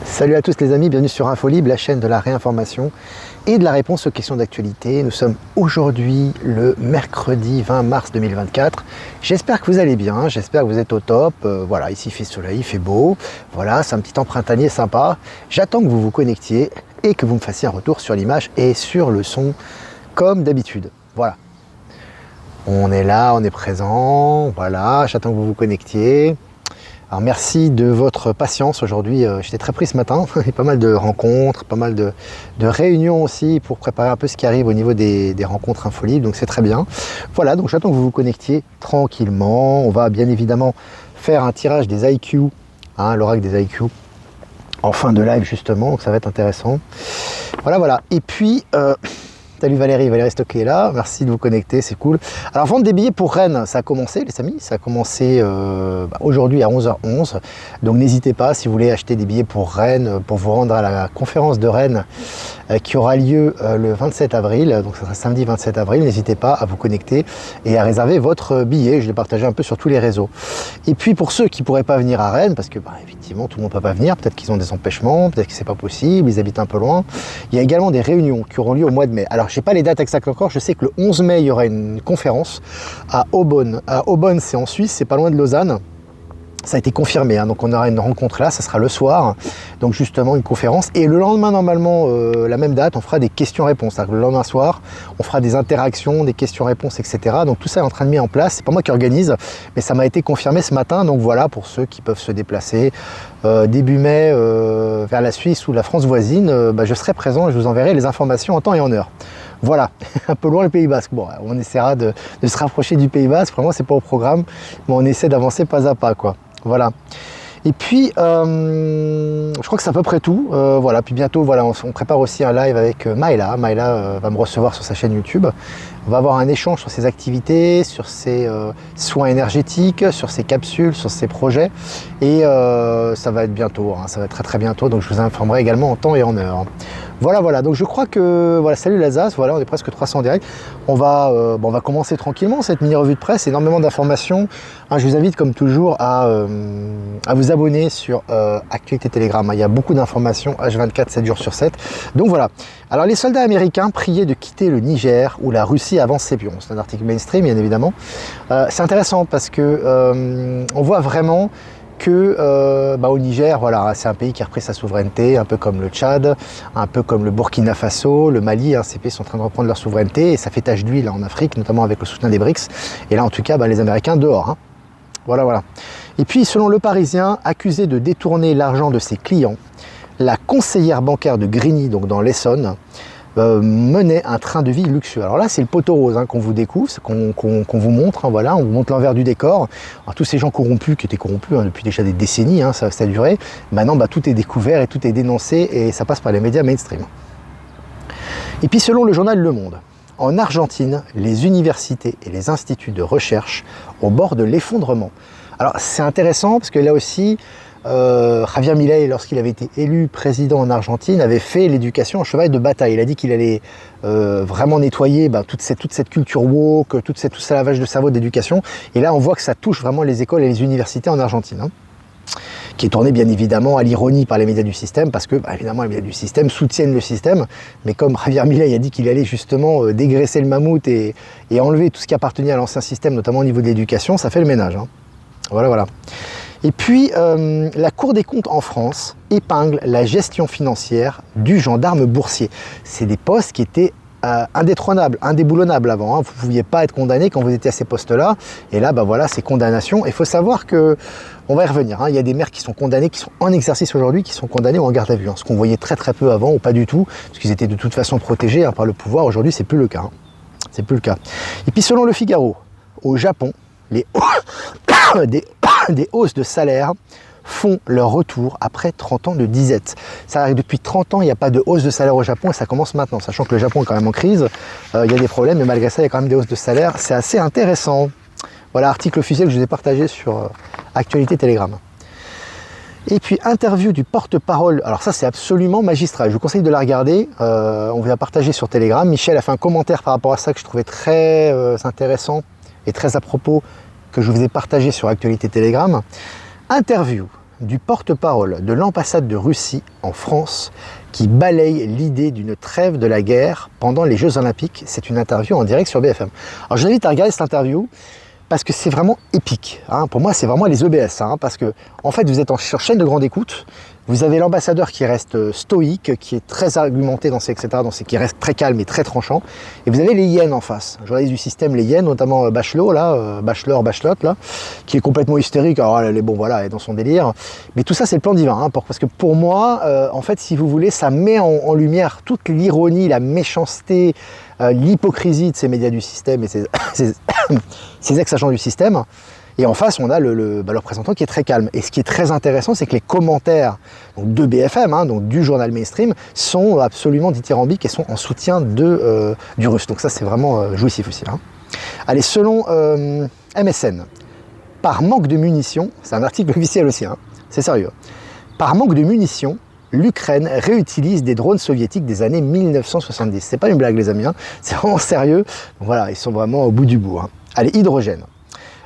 Salut à tous les amis, bienvenue sur InfoLib, la chaîne de la réinformation et de la réponse aux questions d'actualité. Nous sommes aujourd'hui le mercredi 20 mars 2024. J'espère que vous allez bien, j'espère que vous êtes au top. Voilà, ici il fait soleil, il fait beau. Voilà, c'est un petit temps printanier sympa. J'attends que vous vous connectiez et que vous me fassiez un retour sur l'image et sur le son comme d'habitude. Voilà. On est là, on est présent. Voilà, j'attends que vous vous connectiez. Alors merci de votre patience aujourd'hui, j'étais très pris ce matin, il y a pas mal de rencontres, pas mal de réunions aussi pour préparer un peu ce qui arrive au niveau des rencontres InfoLib, donc c'est très bien. Voilà, donc j'attends que vous vous connectiez tranquillement, on va bien évidemment faire un tirage des IQ, hein, l'oracle des IQ, en fin de live justement, donc ça va être intéressant. Voilà, et puis... Salut Valérie Stocké est là, merci de vous connecter, c'est cool. Alors vendre des billets pour Rennes, ça a commencé les amis, ça a commencé aujourd'hui à 11h11. Donc n'hésitez pas si vous voulez acheter des billets pour Rennes, pour vous rendre à la conférence de Rennes qui aura lieu le 27 avril, donc ça sera samedi 27 avril, n'hésitez pas à vous connecter et à réserver votre billet, je l'ai partagé un peu sur tous les réseaux. Et puis pour ceux qui ne pourraient pas venir à Rennes, parce que effectivement tout le monde ne peut pas venir, peut-être qu'ils ont des empêchements, peut-être que c'est pas possible, ils habitent un peu loin, il y a également des réunions qui auront lieu au mois de mai. Alors je n'ai pas les dates exactes encore, je sais que le 11 mai il y aura une conférence à Aubonne. À Aubonne c'est en Suisse, c'est pas loin de Lausanne. Ça a été confirmé, hein, donc on aura une rencontre là, ça sera le soir, donc justement une conférence. Et le lendemain, normalement, la même date, on fera des questions-réponses. Le lendemain soir, on fera des interactions, des questions-réponses, etc. Donc tout ça est en train de mettre en place. C'est pas moi qui organise, mais ça m'a été confirmé ce matin. Donc voilà, pour ceux qui peuvent se déplacer début mai vers la Suisse ou la France voisine, je serai présent et je vous enverrai les informations en temps et en heure. Voilà, un peu loin le Pays Basque. Bon, on essaiera de se rapprocher du Pays Basque. Vraiment, c'est pas au programme, mais on essaie d'avancer pas à pas, quoi. Voilà. Et puis, je crois que c'est à peu près tout. Voilà. Puis bientôt, voilà, on prépare aussi un live avec Maëla. Maëla va me recevoir sur sa chaîne YouTube. On va avoir un échange sur ses activités, sur ses soins énergétiques, sur ses capsules, sur ses projets. Et ça va être bientôt, hein, ça va être très très bientôt. Donc je vous informerai également en temps et en heure. Voilà. Donc je crois que, voilà, salut l'Alsace, voilà, on est presque 300 en direct. On va commencer tranquillement cette mini revue de presse, énormément d'informations. Hein, je vous invite comme toujours à vous abonner sur Actualité Telegram. Il y a beaucoup d'informations, H24, 7 jours sur 7. Donc voilà. Alors les soldats américains priaient de quitter le Niger où la Russie avance ses pions. C'est un article mainstream, bien évidemment. C'est intéressant parce que on voit vraiment que au Niger, voilà, c'est un pays qui a repris sa souveraineté, un peu comme le Tchad, un peu comme le Burkina Faso, le Mali, hein, ces pays sont en train de reprendre leur souveraineté et ça fait tache d'huile en Afrique, notamment avec le soutien des BRICS. Et là, en tout cas, les Américains dehors. Hein. Voilà. Et puis, selon Le Parisien, accusé de détourner l'argent de ses clients, la conseillère bancaire de Grigny, donc dans l'Essonne, menait un train de vie luxueux. Alors là, c'est le poteau rose qu'on vous découvre, qu'on vous montre. Hein, voilà, on vous montre l'envers du décor. Alors, tous ces gens corrompus, qui étaient corrompus depuis déjà des décennies, hein, ça a duré. Maintenant, tout est découvert et tout est dénoncé et ça passe par les médias mainstream. Et puis, selon le journal Le Monde, en Argentine, les universités et les instituts de recherche au bord de l'effondrement. Alors, c'est intéressant parce que là aussi, Javier Milei, lorsqu'il avait été élu président en Argentine, avait fait l'éducation en cheval de bataille. Il a dit qu'il allait vraiment nettoyer toute cette culture woke, tout ce lavage de cerveau d'éducation. Et là, on voit que ça touche vraiment les écoles et les universités en Argentine. Hein, qui est tourné bien évidemment à l'ironie par les médias du système, parce que évidemment les médias du système soutiennent le système, mais comme Javier Milei a dit qu'il allait justement dégraisser le mammouth et enlever tout ce qui appartenait à l'ancien système, notamment au niveau de l'éducation, ça fait le ménage. Hein. Voilà. Et puis, la Cour des comptes en France épingle la gestion financière du gendarme boursier. C'est des postes qui étaient indétrônables, indéboulonnables avant. Hein. Vous ne pouviez pas être condamné quand vous étiez à ces postes-là. Et là, voilà, c'est condamnation. Il faut savoir que, on va y revenir, hein. Il y a des maires qui sont condamnés, qui sont en exercice aujourd'hui, qui sont condamnés ou en garde à vue. Hein. Ce qu'on voyait très très peu avant, ou pas du tout, parce qu'ils étaient de toute façon protégés par le pouvoir. Aujourd'hui, c'est plus le cas. Hein. C'est plus le cas. Et puis, selon Le Figaro, au Japon, des hausses de salaire font leur retour après 30 ans de disette. Ça arrive depuis 30 ans, il n'y a pas de hausse de salaire au Japon et ça commence maintenant, sachant que le Japon est quand même en crise, il y a des problèmes, mais malgré ça, il y a quand même des hausses de salaire. C'est assez intéressant. Voilà, article officiel que je vous ai partagé sur Actualité Telegram. Et puis, interview du porte-parole. Alors ça, c'est absolument magistral. Je vous conseille de la regarder. On vous l'a partagé sur Telegram. Michel a fait un commentaire par rapport à ça que je trouvais très intéressant et très à propos, que je vous ai partagé sur Actualité Telegram. Interview du porte-parole de l'ambassade de Russie en France qui balaye l'idée d'une trêve de la guerre pendant les Jeux Olympiques. C'est une interview en direct sur BFM. Alors je vous invite à regarder cette interview parce que c'est vraiment épique. Hein. Pour moi, c'est vraiment les EBS, hein, parce que en fait, vous êtes sur chaîne de grande écoute. Vous avez l'ambassadeur qui reste stoïque, qui est très argumenté dans ses, etc., qui reste très calme et très tranchant. Et vous avez les hyènes en face. Journaliste du système, les hyènes, notamment Bachelot, là, Bachelotte, là, qui est complètement hystérique. Alors elle est bon, voilà, elle est dans son délire. Mais tout ça, c'est le plan divin, hein, parce que pour moi, en fait, si vous voulez, ça met en lumière toute l'ironie, la méchanceté, l'hypocrisie de ces médias du système et ces ex-agents du système. Et en face, on a le représentant qui est très calme. Et ce qui est très intéressant, c'est que les commentaires donc de BFM, hein, donc du journal mainstream, sont absolument dithyrambiques et sont en soutien du russe. Donc ça, c'est vraiment jouissif aussi. Hein. Allez, selon MSN, par manque de munitions, c'est un article officiel aussi, hein, c'est sérieux. Par manque de munitions, l'Ukraine réutilise des drones soviétiques des années 1970. C'est pas une blague, les amis, hein, c'est vraiment sérieux. Donc voilà, ils sont vraiment au bout du bout. Hein. Allez, hydrogène.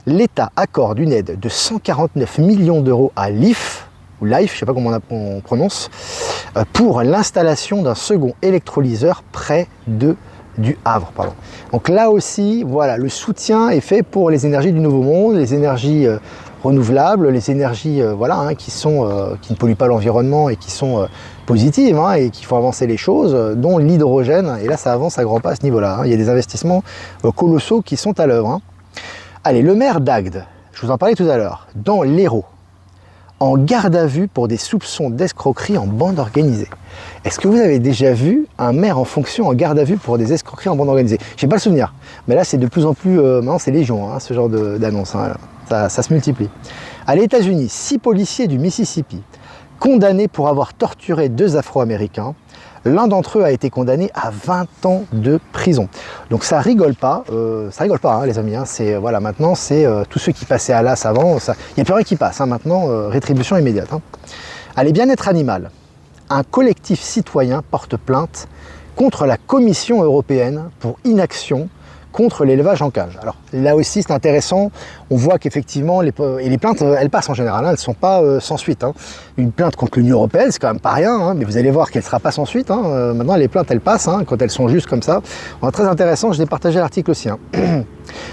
L'État accorde une aide de 149 millions d'euros à LIF, ou LIFE, je ne sais pas comment on prononce, pour l'installation d'un second électrolyseur près du Havre. Pardon. Donc là aussi, voilà, le soutien est fait pour les énergies du Nouveau Monde, les énergies renouvelables, les énergies voilà, hein, qui ne polluent pas l'environnement et qui sont positives hein, et qui font avancer les choses, dont l'hydrogène. Et là, ça avance à grands pas à ce niveau-là. Hein. Il y a des investissements colossaux qui sont à l'œuvre. Hein. Allez, le maire d'Agde, je vous en parlais tout à l'heure, dans l'Hérault, en garde à vue pour des soupçons d'escroquerie en bande organisée. Est-ce que vous avez déjà vu un maire en fonction en garde à vue pour des escroqueries en bande organisée? J'ai pas le souvenir, mais là c'est de plus en plus, maintenant c'est légion, hein, ce genre d'annonce, hein, ça se multiplie. À les États-Unis, 6 policiers du Mississippi, condamnés pour avoir torturé 2 Afro-Américains. L'un d'entre eux a été condamné à 20 ans de prison. Donc ça rigole pas hein, les amis. Hein. Voilà, maintenant c'est tous ceux qui passaient à l'as avant, il n'y a plus rien qui passe. Hein. Maintenant, rétribution immédiate. Hein. Allez, bien-être animal. Un collectif citoyen porte plainte contre la Commission européenne pour inaction contre l'élevage en cage. Alors là aussi c'est intéressant, on voit qu'effectivement les plaintes elles passent en général, hein, elles ne sont pas sans suite. Hein. Une plainte contre l'Union européenne c'est quand même pas rien, hein, mais vous allez voir qu'elle ne sera pas sans suite. Hein. Maintenant les plaintes elles passent hein, quand elles sont justes comme ça. Alors, très intéressant, je l'ai partagé l'article aussi. Hein.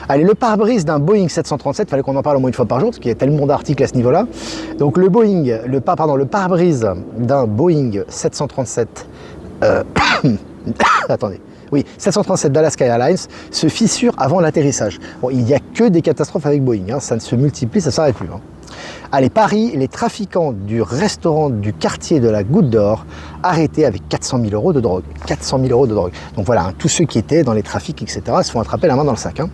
Allez, le pare-brise d'un Boeing 737, il fallait qu'on en parle au moins une fois par jour parce qu'il y a tellement d'articles à ce niveau-là. Donc le pare-brise d'un Boeing 737 attendez. Oui, 737 d'Alaska Airlines se fissure avant l'atterrissage. Bon, il n'y a que des catastrophes avec Boeing, hein, ça ne se multiplie, ça ne s'arrête plus. Hein. Allez, Paris, les trafiquants du restaurant du quartier de la Goutte d'Or arrêtés avec 400 000 euros de drogue. 400 000 euros de drogue. Donc voilà, hein, tous ceux qui étaient dans les trafics, etc., se font attraper la main dans le sac. Hein.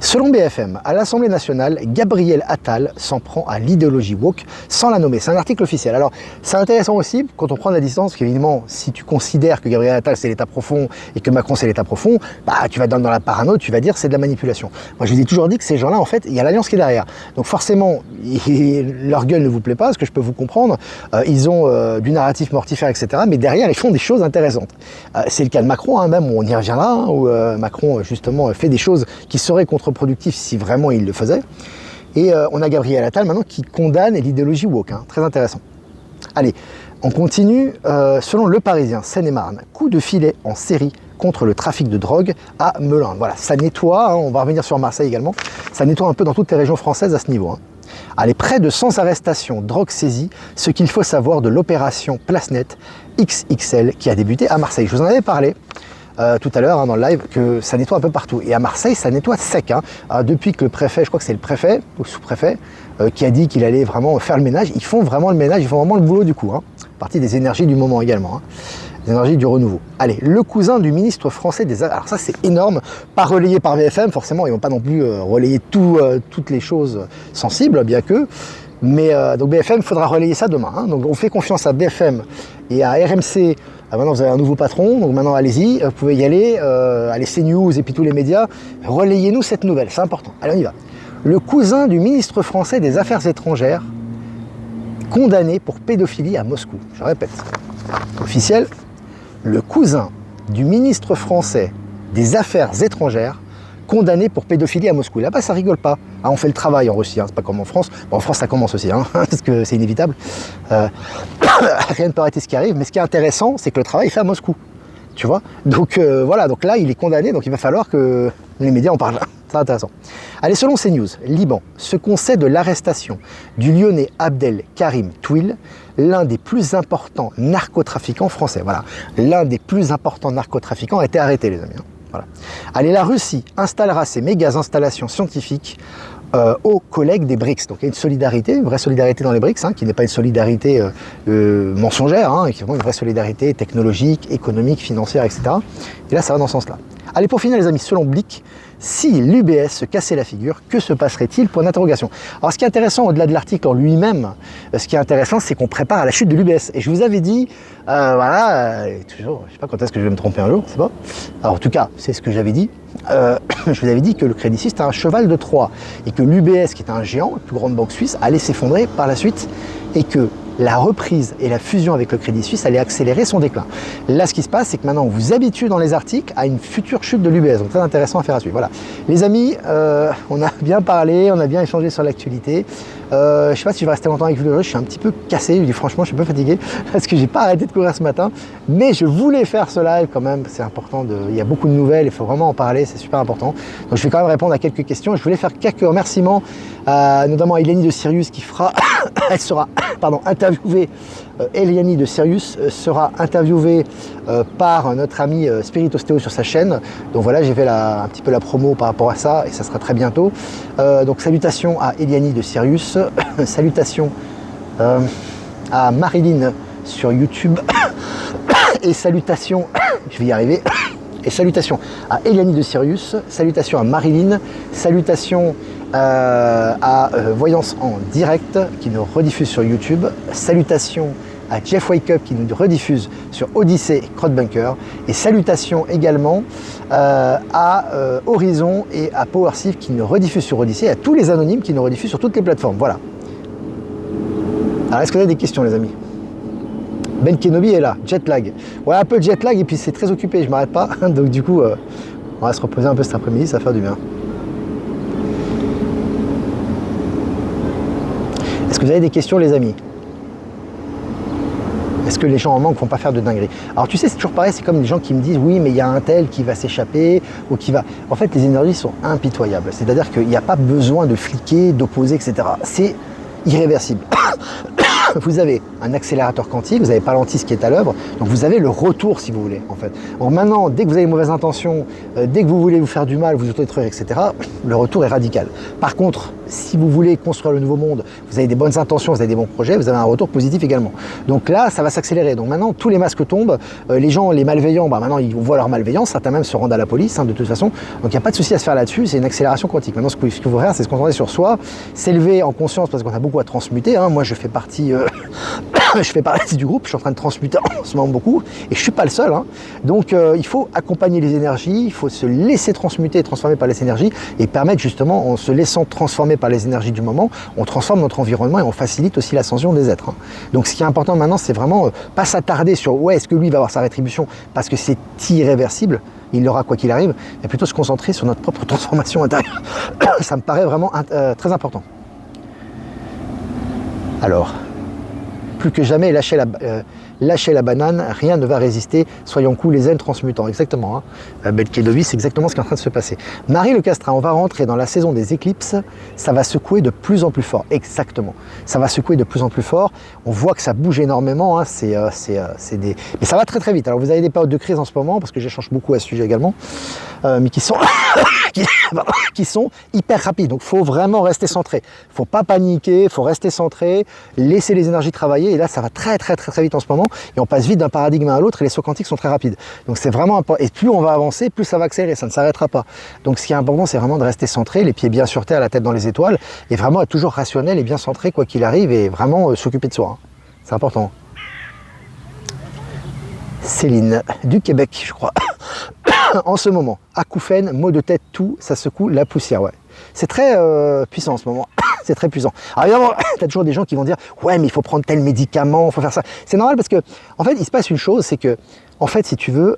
Selon BFM, à l'Assemblée nationale, Gabriel Attal s'en prend à l'idéologie woke sans la nommer. C'est un article officiel. Alors, c'est intéressant aussi quand on prend la distance, qu'évidemment, si tu considères que Gabriel Attal c'est l'État profond et que Macron c'est l'État profond, bah, tu vas dans la parano, tu vas dire c'est de la manipulation. Moi, je vous ai toujours dit que ces gens-là, en fait, il y a l'alliance qui est derrière. Donc forcément, leur gueule ne vous plaît pas, ce que je peux vous comprendre. Ils ont du narratif mortifère, etc. Mais derrière, ils font des choses intéressantes. C'est le cas de Macron, hein, même, on y reviendra, hein, où Macron, justement, fait des choses qui seraient contre-productif si vraiment il le faisait. Et on a Gabriel Attal maintenant qui condamne l'idéologie woke. Hein, très intéressant. Allez, on continue. Selon Le Parisien, Seine-et-Marne, coup de filet en série contre le trafic de drogue à Melun. Voilà, ça nettoie, hein, on va revenir sur Marseille également, ça nettoie un peu dans toutes les régions françaises à ce niveau. Hein. Allez, près de 100 arrestations, drogue saisie, ce qu'il faut savoir de l'opération Place Net XXL qui a débuté à Marseille. Je vous en avais parlé. Tout à l'heure hein, dans le live, que ça nettoie un peu partout. Et à Marseille, ça nettoie sec. Hein. Depuis que le préfet, je crois que c'est le préfet, ou le sous-préfet, qui a dit qu'il allait vraiment faire le ménage, ils font vraiment le ménage, ils font vraiment le boulot du coup. Hein. Partie des énergies du moment également. Hein. Les énergies du renouveau. Allez, le cousin du ministre français des Affaires. Alors ça, c'est énorme. Pas relayé par BFM, forcément, ils vont pas non plus relayer toutes les choses sensibles, bien que. Mais donc BFM, il faudra relayer ça demain. Hein. Donc on fait confiance à BFM et à RMC. Maintenant, vous avez un nouveau patron, donc maintenant, allez-y, vous pouvez y aller, allez CNews et puis tous les médias, relayez-nous cette nouvelle, c'est important. Allez, on y va. Le cousin du ministre français des Affaires étrangères, condamné pour pédophilie à Moscou. Je répète, officiel, le cousin du ministre français des Affaires étrangères, condamné pour pédophilie à Moscou. Là-bas, ça rigole pas. Ah, on fait le travail en Russie, hein, c'est pas comme en France. Bon, en France, ça commence aussi, hein, parce que c'est inévitable. Rien ne peut arrêter ce qui arrive, mais ce qui est intéressant, c'est que le travail est fait à Moscou. Tu vois, donc voilà, donc là il est condamné, donc il va falloir que les médias en parlent. C'est intéressant. Allez, selon CNews, Liban, ce qu'on sait de l'arrestation du Lyonnais Abdel Karim Touil, l'un des plus importants narcotrafiquants français. Voilà, l'un des plus importants narcotrafiquants a été arrêté, les amis. Voilà. Allez, la Russie installera ses méga installations scientifiques aux collègues des BRICS. Donc il y a une solidarité, une vraie solidarité dans les BRICS, hein, qui n'est pas une solidarité mensongère, hein, qui est vraiment une vraie solidarité technologique, économique, financière, etc. Et là, ça va dans ce sens-là. Allez, pour finir, les amis, selon Blick, si l'UBS se cassait la figure, que se passerait-il? Point d'interrogation. Alors, ce qui est intéressant, au-delà de l'article en lui-même, ce qui est intéressant, c'est qu'on prépare à la chute de l'UBS. Et je vous avais dit, toujours, je sais pas quand est-ce que je vais me tromper un jour, c'est pas. Alors, en tout cas, c'est ce que j'avais dit. Je vous avais dit que le Crédit Suisse était un cheval de Troie et que l'UBS, qui est un géant, la plus grande banque suisse, allait s'effondrer par la suite et que la reprise et la fusion avec le Crédit Suisse allait accélérer son déclin. Là, ce qui se passe, c'est que maintenant, on vous habitue dans les articles à une future chute de l'UBS. Donc, très intéressant à faire à suivre. Voilà. Les amis, on a bien parlé, on a bien échangé sur l'actualité. Je ne sais pas si je vais rester longtemps avec vous. Je suis un petit peu cassé, je dis franchement, je suis un peu fatigué parce que j'ai pas arrêté de courir ce matin. Mais je voulais faire ce live quand même. C'est important. Il y a beaucoup de nouvelles, il faut vraiment en parler, c'est super important. Donc, je vais quand même répondre à quelques questions. Je voulais faire quelques remerciements, notamment à Eliani de Sirius qui fera, elle sera, interviewée. Eliani de Sirius sera interviewée par notre ami Spirit Ostéo sur sa chaîne. Donc voilà, j'ai fait un petit peu la promo par rapport à ça et ça sera très bientôt. Donc salutations à Eliani de Sirius, salutations à Marilyn sur YouTube et salutations, je vais y arriver, et salutations à Eliani de Sirius, salutations à Marilyn, salutations à Voyance en direct qui nous rediffuse sur YouTube, salutations à Jeff Wake Up qui nous rediffuse sur Odyssey et Crowdbunker, et salutations également à Horizon et à PowerShift qui nous rediffusent sur Odyssey, et à tous les anonymes qui nous rediffusent sur toutes les plateformes. Voilà. Alors, est-ce que vous avez des questions, les amis? Ben Kenobi est là, jet lag. Ouais, un peu de jet lag et puis c'est très occupé, je m'arrête pas. Donc du coup, on va se reposer un peu cet après-midi, ça va faire du bien. Est-ce que vous avez des questions, les amis? Est-ce que les gens en manque ne vont pas faire de dinguerie? Alors tu sais, c'est toujours pareil, c'est comme les gens qui me disent oui, mais il y a un tel qui va s'échapper ou qui va... En fait, les énergies sont impitoyables. C'est-à-dire qu'il n'y a pas besoin de fliquer, d'opposer, etc. C'est irréversible. Vous avez un accélérateur quantique, vous avez Palantir qui est à l'œuvre, donc vous avez le retour si vous voulez en fait. Donc maintenant, dès que vous avez une mauvaise intention, dès que vous voulez vous faire du mal, vous autodétruire, etc., le retour est radical. Par contre, si vous voulez construire le nouveau monde, vous avez des bonnes intentions, vous avez des bons projets, vous avez un retour positif également. Donc là, ça va s'accélérer. Donc maintenant, tous les masques tombent, les gens, les malveillants, maintenant ils voient leur malveillance, certains même se rendent à la police de toute façon. Donc il n'y a pas de souci à se faire là-dessus, c'est une accélération quantique. Maintenant, ce qu'il faut faire, c'est se concentrer sur soi, s'élever en conscience parce qu'on a beaucoup à transmuter. Moi, je fais partie du groupe, je suis en train de transmuter en ce moment beaucoup, et je suis pas le seul. Donc il faut accompagner les énergies, il faut se laisser transmuter et transformer par les énergies, et permettre justement, en se laissant transformer par les énergies du moment, on transforme notre environnement et on facilite aussi l'ascension des êtres. Donc ce qui est important maintenant, c'est vraiment pas s'attarder sur ouais, est-ce que lui va avoir sa rétribution parce que c'est irréversible, il l'aura quoi qu'il arrive, mais plutôt se concentrer sur notre propre transformation intérieure. Ça me paraît vraiment très important. Alors, plus que jamais, lâchez la banane, rien ne va résister, soyons cool les zen transmutants, exactement. Belkedovi, c'est exactement ce qui est en train de se passer. Marie Le Castrin, on va rentrer dans la saison des éclipses, ça va secouer de plus en plus fort, exactement. Ça va secouer de plus en plus fort, on voit que ça bouge énormément, mais ça va très très vite. Alors vous avez des périodes de crise en ce moment, parce que j'échange beaucoup à ce sujet également, mais qui sont hyper rapides, donc il faut vraiment rester centré. Il ne faut pas paniquer, il faut rester centré, laisser les énergies travailler, et là ça va très très très très vite en ce moment, et on passe vite d'un paradigme à l'autre, et les sauts quantiques sont très rapides. Donc c'est vraiment important, et plus on va avancer, plus ça va accélérer, ça ne s'arrêtera pas. Donc ce qui est important, c'est vraiment de rester centré, les pieds bien sur terre, la tête dans les étoiles, et vraiment être toujours rationnel et bien centré quoi qu'il arrive, et vraiment s'occuper de soi. C'est important. Céline, du Québec, je crois. En ce moment, acouphène, maux de tête, tout, ça secoue la poussière, ouais. C'est très puissant en ce moment, c'est très puissant. Alors évidemment, tu as toujours des gens qui vont dire « Ouais, mais il faut prendre tel médicament, il faut faire ça. » C'est normal parce que, en fait, il se passe une chose, c'est que, en fait, si tu veux,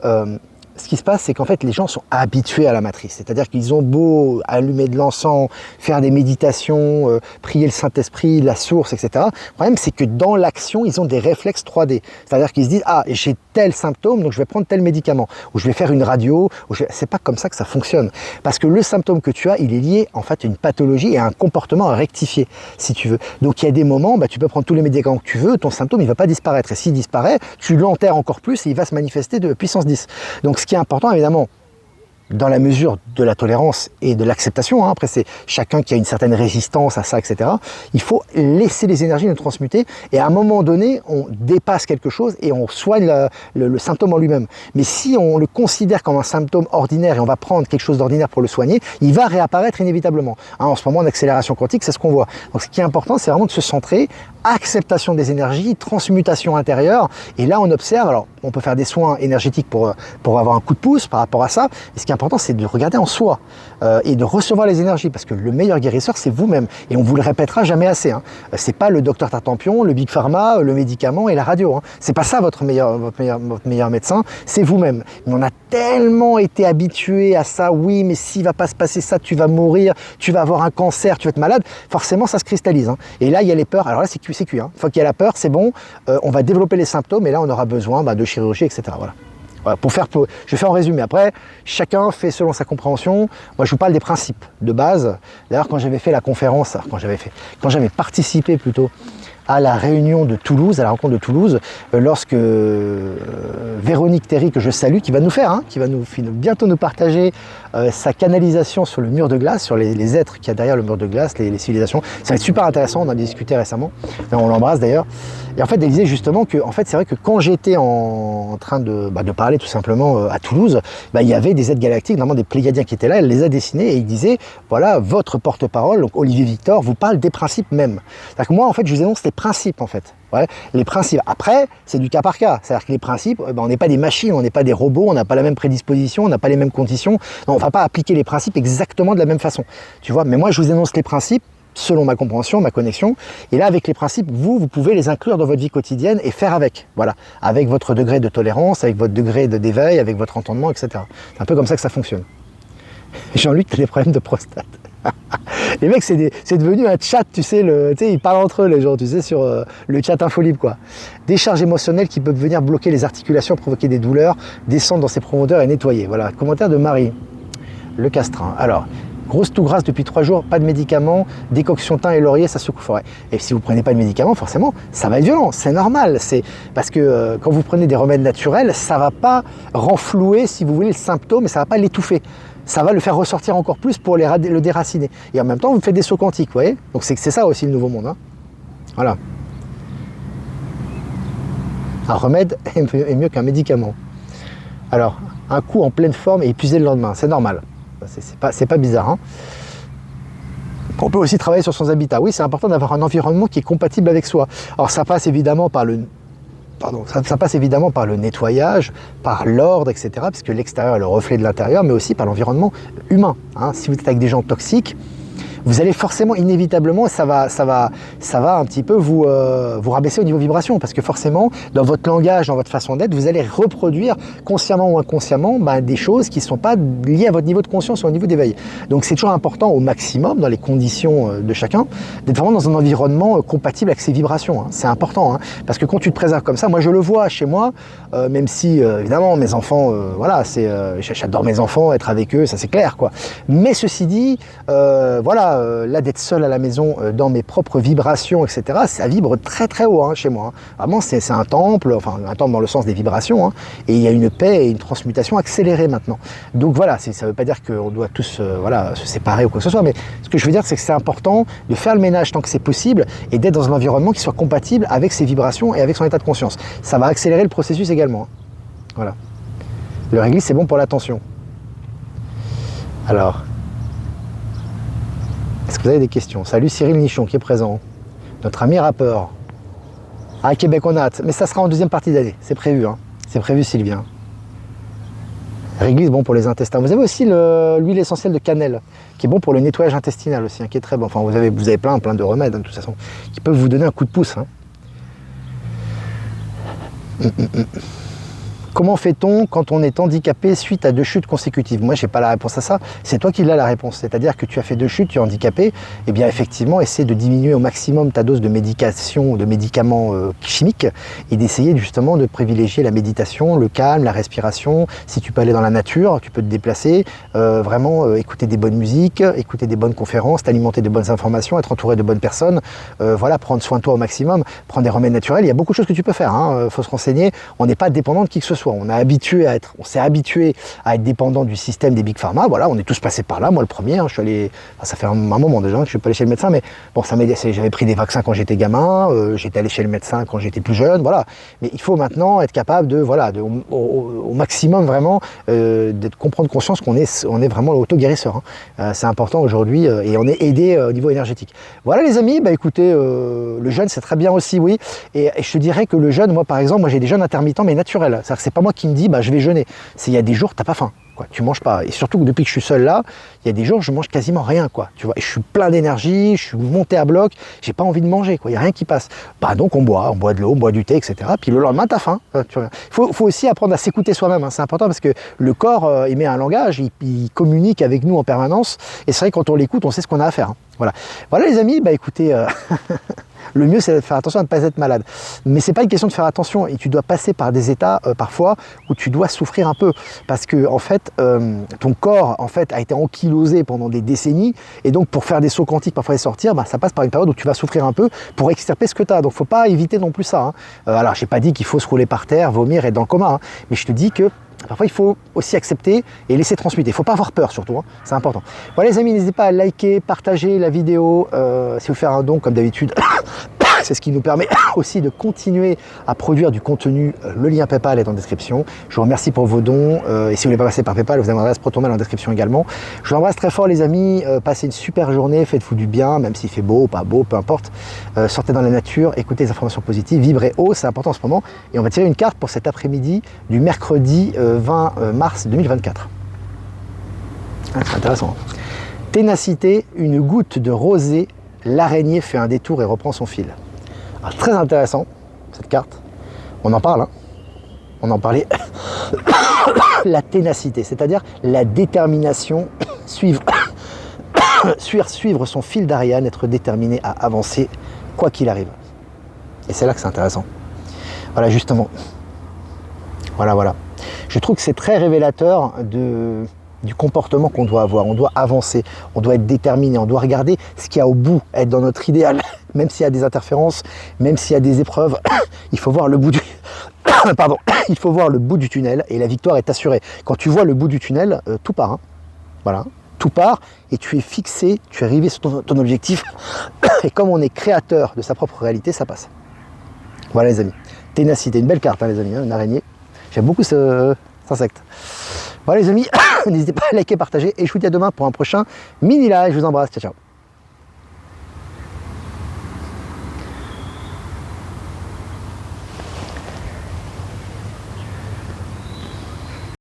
ce qui se passe, c'est qu'en fait, les gens sont habitués à la matrice. C'est-à-dire qu'ils ont beau allumer de l'encens, faire des méditations, prier le Saint-Esprit, la source, etc. Le problème, c'est que dans l'action, ils ont des réflexes 3D. C'est-à-dire qu'ils se disent, ah, j'ai tel symptôme, donc je vais prendre tel médicament, ou je vais faire une radio. C'est pas comme ça que ça fonctionne. Parce que le symptôme que tu as, il est lié, en fait, à une pathologie et à un comportement à rectifier, si tu veux. Donc, il y a des moments, tu peux prendre tous les médicaments que tu veux, ton symptôme, il va pas disparaître. Et s'il disparaît, tu l'enterres encore plus et il va se manifester de puissance 10. Donc, ce qui est important, évidemment, dans la mesure de la tolérance et de l'acceptation, après c'est chacun qui a une certaine résistance à ça, etc. Il faut laisser les énergies nous transmuter et à un moment donné, on dépasse quelque chose et on soigne le symptôme en lui-même. Mais si on le considère comme un symptôme ordinaire et on va prendre quelque chose d'ordinaire pour le soigner, il va réapparaître inévitablement. En ce moment, en accélération quantique, c'est ce qu'on voit. Donc ce qui est important, c'est vraiment de se centrer, acceptation des énergies, transmutation intérieure. Et là, on observe, alors on peut faire des soins énergétiques pour avoir un coup de pouce par rapport à ça. Et ce qui est important, c'est de regarder en soi et de recevoir les énergies, parce que le meilleur guérisseur, c'est vous-même. Et on vous le répétera jamais assez. C'est pas le docteur Tartampion, le Big Pharma, le médicament et la radio. C'est pas ça votre meilleur médecin, c'est vous-même. Mais on a tellement été habitué à ça. Oui, mais s'il va pas se passer ça, tu vas mourir, tu vas avoir un cancer, tu vas être malade. Forcément, ça se cristallise. Et là, il y a les peurs. Alors là, c'est cuit. Une fois qu'il y a la peur, c'est bon. On va développer les symptômes et là, on aura besoin de chirurgie, etc. Voilà. Voilà, je fais en résumé. Après, chacun fait selon sa compréhension. Moi, je vous parle des principes de base. D'ailleurs, quand j'avais fait la conférence, quand j'avais participé plutôt à la réunion de Toulouse, à la rencontre de Toulouse, lorsque Véronique Théry, que je salue, qui va bientôt nous partager sa canalisation sur le mur de glace, sur les êtres qu'il y a derrière le mur de glace, les civilisations. Ça va être super intéressant, on en a discuté récemment, on l'embrasse d'ailleurs. Et en fait, elle disait justement que, c'est vrai que quand j'étais en train de parler tout simplement à Toulouse, il y avait des êtres galactiques, notamment des Pléiadiens qui étaient là, elle les a dessinés et il disait, voilà, votre porte-parole, donc Olivier Victor, vous parle des principes même. C'est-à-dire que moi, en fait, je vous énonce les principes, en fait. Ouais, les principes. Après, c'est du cas par cas. C'est-à-dire que les principes, on n'est pas des machines, on n'est pas des robots, on n'a pas la même prédisposition, on n'a pas les mêmes conditions. Non, on ne va pas appliquer les principes exactement de la même façon. Tu vois, mais moi, je vous énonce les principes selon ma compréhension, ma connexion. Et là, avec les principes, vous pouvez les inclure dans votre vie quotidienne et faire avec. Voilà. Avec votre degré de tolérance, avec votre degré d'éveil, avec votre entendement, etc. C'est un peu comme ça que ça fonctionne. Jean-Luc, tu as des problèmes de prostate. Les mecs, c'est devenu un chat, tu sais, ils parlent entre eux, les gens, tu sais, sur le chat Infolibre, quoi. Des charges émotionnelles qui peuvent venir bloquer les articulations, provoquer des douleurs, descendre dans ses profondeurs et nettoyer. Voilà, commentaire de Marie, le castrin. Alors, grosse tout grasse depuis 3 jours, pas de médicaments, décoction thym et laurier, ça secoue forêt. Et si vous ne prenez pas de médicaments, forcément, ça va être violent, c'est normal. C'est parce que quand vous prenez des remèdes naturels, ça ne va pas renflouer, si vous voulez, le symptôme, et ça ne va pas l'étouffer. Ça va le faire ressortir encore plus pour le déraciner. Et en même temps, vous faites des sauts quantiques, vous voyez. Donc c'est ça aussi le nouveau monde. Voilà. Un remède est mieux qu'un médicament. Alors, un coup en pleine forme et épuisé le lendemain, c'est normal. C'est pas bizarre. On peut aussi travailler sur son habitat. Oui, c'est important d'avoir un environnement qui est compatible avec soi. Alors ça passe évidemment par le nettoyage, par l'ordre, etc. Puisque l'extérieur est le reflet de l'intérieur, mais aussi par l'environnement humain. Si vous êtes avec des gens toxiques, vous allez forcément, inévitablement, ça va un petit peu vous rabaisser au niveau vibration, parce que forcément, dans votre langage, dans votre façon d'être, vous allez reproduire, consciemment ou inconsciemment, des choses qui ne sont pas liées à votre niveau de conscience ou au niveau d'éveil. Donc c'est toujours important au maximum, dans les conditions de chacun, d'être vraiment dans un environnement compatible avec ses vibrations. C'est important, parce que quand tu te préserves comme ça, moi je le vois chez moi, même si, évidemment, mes enfants, j'adore mes enfants, être avec eux, ça c'est clair, quoi. Mais ceci dit, là d'être seul à la maison dans mes propres vibrations, etc., ça vibre très très haut chez moi. Vraiment, c'est un temple, enfin un temple dans le sens des vibrations, et il y a une paix et une transmutation accélérée maintenant. Donc voilà, ça ne veut pas dire qu'on doit tous se séparer ou quoi que ce soit, mais ce que je veux dire, c'est que c'est important de faire le ménage tant que c'est possible et d'être dans un environnement qui soit compatible avec ses vibrations et avec son état de conscience. Ça va accélérer le processus également. Voilà. Le réglisse, c'est bon pour l'attention. Alors, est-ce que vous avez des questions? Salut Cyril Nichon qui est présent. Notre ami rappeur. À Québec on a hâte. Mais ça sera en deuxième partie d'année. C'est prévu. C'est prévu Sylvien. Réglisse, bon pour les intestins. Vous avez aussi l'huile essentielle de cannelle, qui est bon pour le nettoyage intestinal aussi, qui est très bon. Enfin, vous avez plein de remèdes, de toute façon, qui peuvent vous donner un coup de pouce. Comment fait-on quand on est handicapé suite à 2 chutes consécutives? Moi, j'ai pas la réponse à ça. C'est toi qui l'as la réponse. C'est-à-dire que tu as fait 2 chutes, tu es handicapé. Eh bien, effectivement, essaie de diminuer au maximum ta dose de médication, de médicaments chimiques et d'essayer justement de privilégier la méditation, le calme, la respiration. Si tu peux aller dans la nature, tu peux te déplacer, vraiment écouter des bonnes musiques, écouter des bonnes conférences, t'alimenter de bonnes informations, être entouré de bonnes personnes. Voilà, prendre soin de toi au maximum, prendre des remèdes naturels. Il y a beaucoup de choses que tu peux faire. Faut se renseigner. On n'est pas dépendant de qui que ce soit. On s'est habitué à être dépendant du système des big pharma. Voilà, on est tous passés par là. Moi, le premier, je suis allé. Ça fait un moment déjà que je suis pas allé chez le médecin, mais bon, ça m'aidait. J'avais pris des vaccins quand j'étais gamin. J'étais allé chez le médecin quand j'étais plus jeune. Voilà. Mais il faut maintenant être capable de, voilà, au maximum vraiment, de comprendre conscience qu'on est vraiment l'auto-guérisseur. C'est important aujourd'hui et on est aidé au niveau énergétique. Voilà, les amis. Bah écoutez, le jeûne, c'est très bien aussi, oui. Et je te dirais que le jeûne, moi, par exemple, j'ai des jeûnes intermittents mais naturels. C'est-à-dire que c'est pas moi qui me dis, bah je vais jeûner. Il y a des jours, t'as pas faim. Quoi, tu manges pas. Et surtout que depuis que je suis seul là, il y a des jours je mange quasiment rien, quoi. Tu vois, et je suis plein d'énergie, je suis monté à bloc, j'ai pas envie de manger, quoi. Il y a rien qui passe. Bah donc on boit de l'eau, on boit du thé, etc. Puis le lendemain t'as faim. Il faut aussi apprendre à s'écouter soi-même. C'est important parce que le corps émet un langage, il communique avec nous en permanence. Et c'est vrai que quand on l'écoute, on sait ce qu'on a à faire. Voilà. Voilà les amis. Bah écoutez. Le mieux, c'est de faire attention à ne pas être malade. Mais c'est pas une question de faire attention. Et tu dois passer par des états, parfois, où tu dois souffrir un peu. Parce que, en fait, ton corps, en fait, a été ankylosé pendant des décennies. Et donc, pour faire des sauts quantiques, parfois, et sortir, bah, ça passe par une période où tu vas souffrir un peu pour extirper ce que tu as. Donc, faut pas éviter non plus ça. Alors, j'ai pas dit qu'il faut se rouler par terre, vomir, être dans le coma. Mais je te dis que parfois, il faut aussi accepter et laisser transmuter. Il ne faut pas avoir peur surtout, c'est important. Voilà les amis, n'hésitez pas à liker, partager la vidéo, si vous faites un don comme d'habitude. C'est ce qui nous permet aussi de continuer à produire du contenu. Le lien PayPal est en description. Je vous remercie pour vos dons. Et si vous voulez pas passer par PayPal, vous avez mon adresse ProtonMail en description également. Je vous embrasse très fort les amis. Passez une super journée. Faites-vous du bien, même s'il fait beau ou pas beau, peu importe. Sortez dans la nature, écoutez les informations positives, vibrez haut, c'est important en ce moment. Et on va tirer une carte pour cet après-midi du mercredi 20 mars 2024. C'est intéressant. Ténacité, une goutte de rosée. L'araignée fait un détour et reprend son fil. Alors, très intéressant, cette carte. On en parle, on en parlait. La ténacité, c'est-à-dire la détermination, suivre son fil d'Ariane, être déterminé à avancer, quoi qu'il arrive. Et c'est là que c'est intéressant. Voilà, justement. Voilà. Je trouve que c'est très révélateur du comportement qu'on doit avoir. On doit avancer, on doit être déterminé, on doit regarder ce qu'il y a au bout, être dans notre idéal. Même s'il y a des interférences, même s'il y a des épreuves, il faut voir le bout du... Pardon, il faut voir le bout du tunnel et la victoire est assurée. Quand tu vois le bout du tunnel, tout part. Voilà, tout part et tu es fixé, tu es arrivé sur ton objectif. Et comme on est créateur de sa propre réalité, ça passe. Voilà les amis. Ténacité, une belle carte les amis, une araignée. J'aime beaucoup cet insecte. Voilà les amis, n'hésitez pas à liker, partager et je vous dis à demain pour un prochain mini live. Je vous embrasse, ciao ciao.